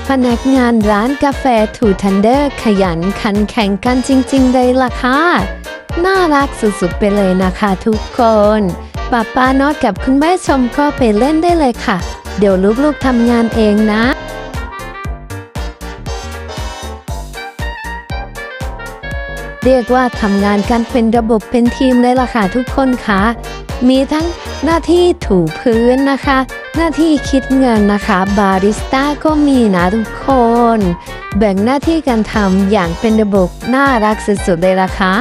พนักงานร้านกาแฟทูทันเดอร์ขยันขันแข่งกันจริงๆเลยล่ะค่ะน่ารักสุดๆไปเลยนะคะทุกคนป้าน็อตกับคุณแม่ชมก็ไปเล่นได้เลยค่ะเดี๋ยวลูกๆทำงานเองนะเรียกว่าทำงานกันเป็นระบบเป็นทีมเลยล่ะค่ะทุกคนค่ะมีทั้งหน้าที่ถูพื้นนะคะหน้าที่คิดเงินนะคะบาริสต้าก็มีนะทุกคนแบ่งหน้าที่การทำอย่างเป็นระบบน่ารักสุดๆเลยล่ะค่ะ